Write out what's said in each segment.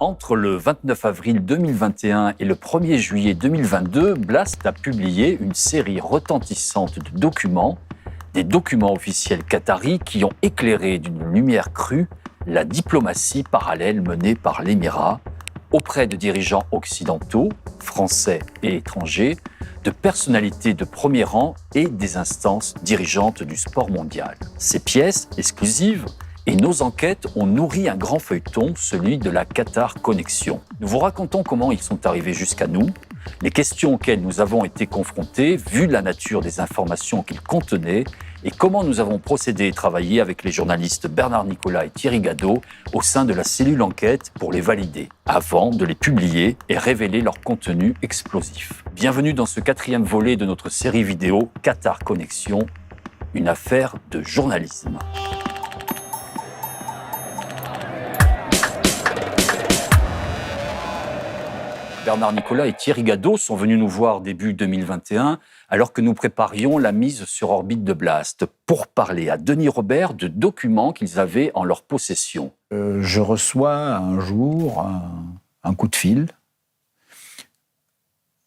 Entre le 29 avril 2021 et le 1er juillet 2022, Blast a publié une série retentissante de documents, des documents officiels qataris qui ont éclairé d'une lumière crue la diplomatie parallèle menée par l'Émirat auprès de dirigeants occidentaux, français et étrangers, de personnalités de premier rang et des instances dirigeantes du sport mondial. Ces pièces exclusives et nos enquêtes ont nourri un grand feuilleton, celui de la Qatar Connexion. Nous vous racontons comment ils sont arrivés jusqu'à nous, les questions auxquelles nous avons été confrontés, vu la nature des informations qu'ils contenaient, et comment nous avons procédé et travaillé avec les journalistes Bernard Nicolas et Thierry Gadot au sein de la cellule enquête pour les valider, avant de les publier et révéler leur contenu explosif. Bienvenue dans ce 4e volet de notre série vidéo Qatar Connexion, une affaire de journalisme. Bernard Nicolas et Thierry Gadot sont venus nous voir début 2021, alors que nous préparions la mise sur orbite de Blast, pour parler à Denis Robert de documents qu'ils avaient en leur possession. Je reçois un jour un coup de fil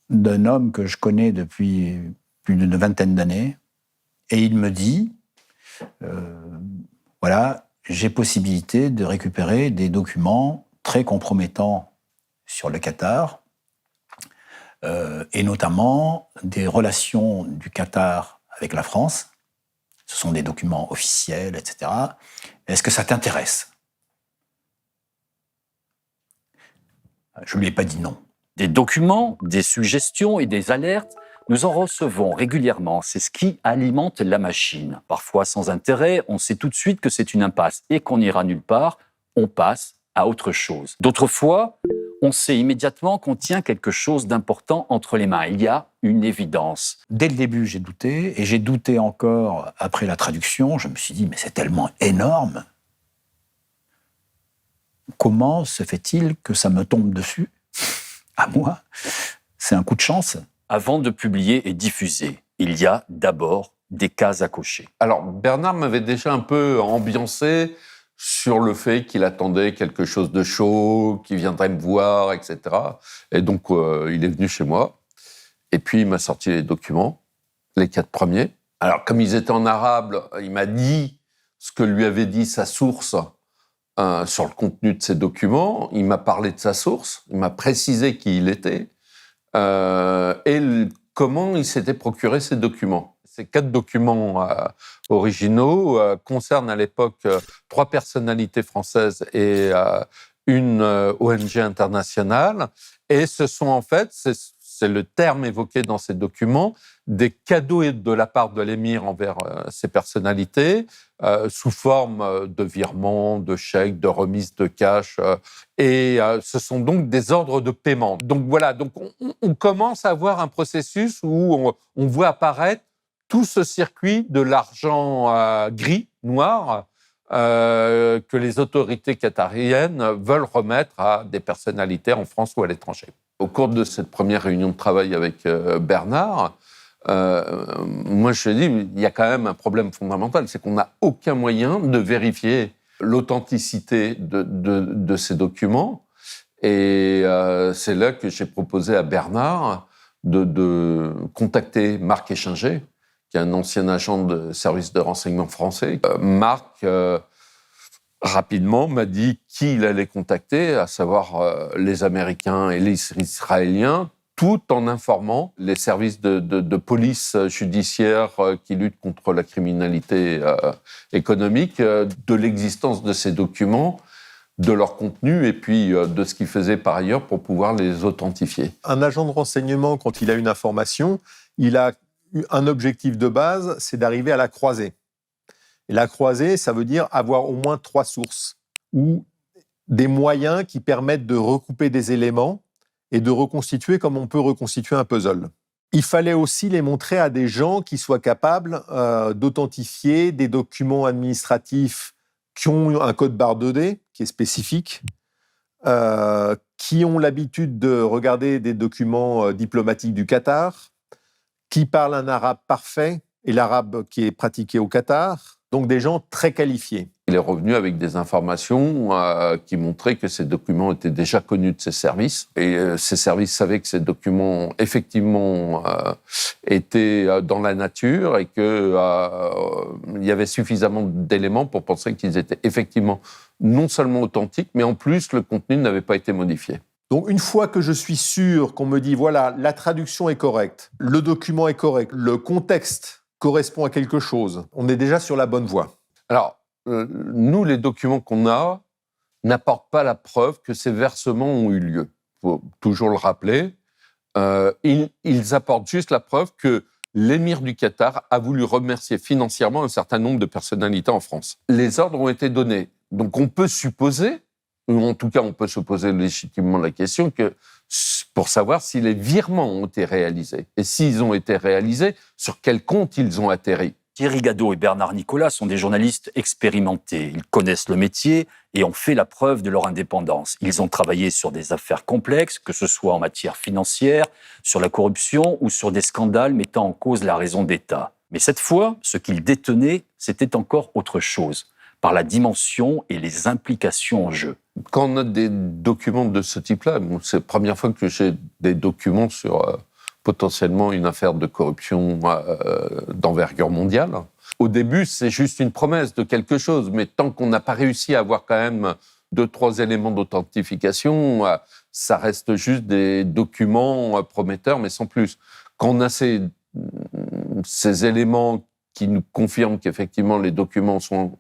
d'un homme que je connais depuis plus d'une vingtaine d'années, et il me dit, voilà, j'ai possibilité de récupérer des documents très compromettants sur le Qatar, et notamment des relations du Qatar avec la France. Ce sont des documents officiels, etc. Est-ce que ça t'intéresse ? Je ne lui ai pas dit non. Des documents, des suggestions et des alertes, nous en recevons régulièrement. C'est ce qui alimente la machine. Parfois sans intérêt, on sait tout de suite que c'est une impasse et qu'on n'ira nulle part. On passe à autre chose. D'autres fois, on sait immédiatement qu'on tient quelque chose d'important entre les mains. Il y a une évidence. Dès le début, j'ai douté, et j'ai douté encore après la traduction. Je me suis dit, mais c'est tellement énorme. Comment se fait-il que ça me tombe dessus, à moi ? C'est un coup de chance. Avant de publier et diffuser, il y a d'abord des cases à cocher. Alors, Bernard m'avait déjà un peu ambiancé sur le fait qu'il attendait quelque chose de chaud, qu'il viendrait me voir, etc. Et donc, il est venu chez moi. Et puis, il m'a sorti les documents, les 4 premiers. Alors, comme ils étaient en arabe, il m'a dit ce que lui avait dit sa source sur le contenu de ces documents. Il m'a parlé de sa source. Il m'a précisé qui il était et comment il s'était procuré ces documents. Ces 4 documents originaux concernent à l'époque 3 personnalités françaises et une ONG internationale. Et ce sont en fait, c'est le terme évoqué dans ces documents, des cadeaux de la part de l'émir envers ces personnalités, sous forme de virements, de chèques, de remises de cash. Et ce sont donc des ordres de paiement. Donc voilà, donc on commence à voir un processus où on voit apparaître tout ce circuit de l'argent gris, noir, que les autorités qatariennes veulent remettre à des personnalités en France ou à l'étranger. Au cours de cette première réunion de travail avec Bernard, moi je lui ai dit, il y a quand même un problème fondamental, c'est qu'on n'a aucun moyen de vérifier l'authenticité de ces documents. Et c'est là que j'ai proposé à Bernard de contacter Marc Échinger, qui est un ancien agent de service de renseignement français. Marc, rapidement, m'a dit qui il allait contacter, à savoir les Américains et les Israéliens, tout en informant les services de police judiciaire qui luttent contre la criminalité économique de l'existence de ces documents, de leur contenu et puis de ce qu'ils faisaient par ailleurs pour pouvoir les authentifier. Un agent de renseignement, quand il a une information, il a un objectif de base, c'est d'arriver à la croisée. Et la croisée, ça veut dire avoir au moins 3 sources ou des moyens qui permettent de recouper des éléments et de reconstituer comme on peut reconstituer un puzzle. Il fallait aussi les montrer à des gens qui soient capables d'authentifier des documents administratifs qui ont un code barre 2D qui est spécifique, qui ont l'habitude de regarder des documents diplomatiques du Qatar, qui parlent un arabe parfait, et l'arabe qui est pratiqué au Qatar, Donc des gens très qualifiés. Il est revenu avec des informations qui montraient que ces documents étaient déjà connus de ses services. Et ces services savaient que ces documents, effectivement, étaient dans la nature et qu'il y avait suffisamment d'éléments pour penser qu'ils étaient effectivement non seulement authentiques, mais en plus, le contenu n'avait pas été modifié. Donc une fois que je suis sûr qu'on me dit, voilà, la traduction est correcte, le document est correct, le contexte correspond à quelque chose, on est déjà sur la bonne voie. Alors, nous, les documents qu'on a n'apportent pas la preuve que ces versements ont eu lieu. Il faut toujours le rappeler. Ils apportent juste la preuve que l'émir du Qatar a voulu remercier financièrement un certain nombre de personnalités en France. Les ordres ont été donnés. Donc on peut supposer, ou en tout cas on peut se poser légitimement la question, que pour savoir si les virements ont été réalisés. Et s'ils ont été réalisés, sur quel compte ils ont atterri. Thierry Gadot et Bernard Nicolas sont des journalistes expérimentés. Ils connaissent le métier et ont fait la preuve de leur indépendance. Ils ont travaillé sur des affaires complexes, que ce soit en matière financière, sur la corruption ou sur des scandales mettant en cause la raison d'État. Mais cette fois, ce qu'ils détenaient, c'était encore autre chose, par la dimension et les implications en jeu. Quand on a des documents de ce type-là, c'est la première fois que j'ai des documents sur potentiellement une affaire de corruption d'envergure mondiale. Au début, c'est juste une promesse de quelque chose, mais tant qu'on n'a pas réussi à avoir quand même 2-3 éléments d'authentification, ça reste juste des documents prometteurs, mais sans plus. Quand on a ces éléments qui nous confirment qu'effectivement les documents sont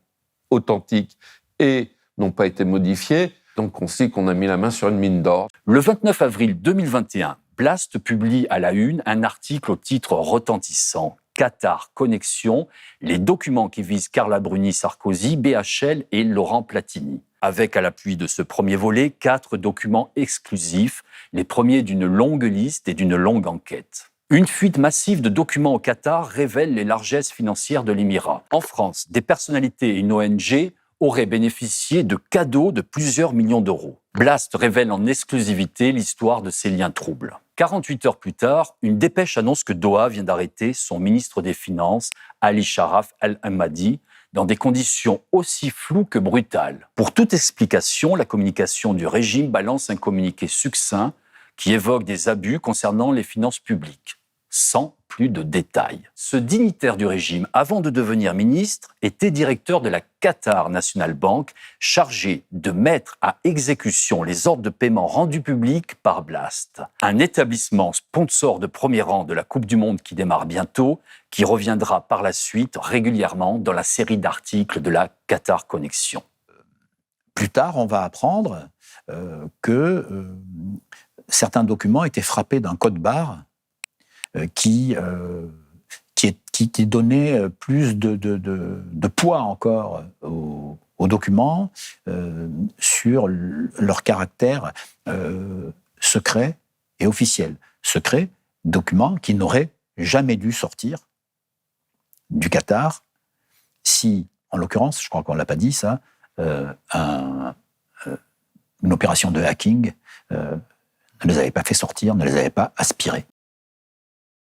authentiques et n'ont pas été modifiés, donc on sait qu'on a mis la main sur une mine d'or. Le 29 avril 2021, Blast publie à la une un article au titre retentissant « Qatar Connexion, les documents qui visent Carla Bruni-Sarkozy, BHL et Laurent Platini ». Avec à l'appui de ce premier volet, 4 documents exclusifs, les premiers d'une longue liste et d'une longue enquête. Une fuite massive de documents au Qatar révèle les largesses financières de l'Émirat. En France, des personnalités et une ONG auraient bénéficié de cadeaux de plusieurs millions d'euros. Blast révèle en exclusivité l'histoire de ces liens troubles. 48 heures plus tard, une dépêche annonce que Doha vient d'arrêter son ministre des Finances, Ali Sharaf Al-Hamadi, dans des conditions aussi floues que brutales. Pour toute explication, la communication du régime balance un communiqué succinct qui évoque des abus concernant les finances publiques, sans plus de détails. Ce dignitaire du régime, avant de devenir ministre, était directeur de la Qatar National Bank, chargé de mettre à exécution les ordres de paiement rendus publics par Blast, un établissement sponsor de premier rang de la Coupe du Monde qui démarre bientôt, qui reviendra par la suite régulièrement dans la série d'articles de la Qatar Connexion. Plus tard, on va apprendre que certains documents étaient frappés d'un code barre qui donnait plus de poids encore aux documents sur leur caractère secret et officiel. Secret, document qui n'aurait jamais dû sortir du Qatar si, en l'occurrence, je crois qu'on ne l'a pas dit ça, une opération de hacking ne les avait pas fait sortir, ne les avait pas aspirés.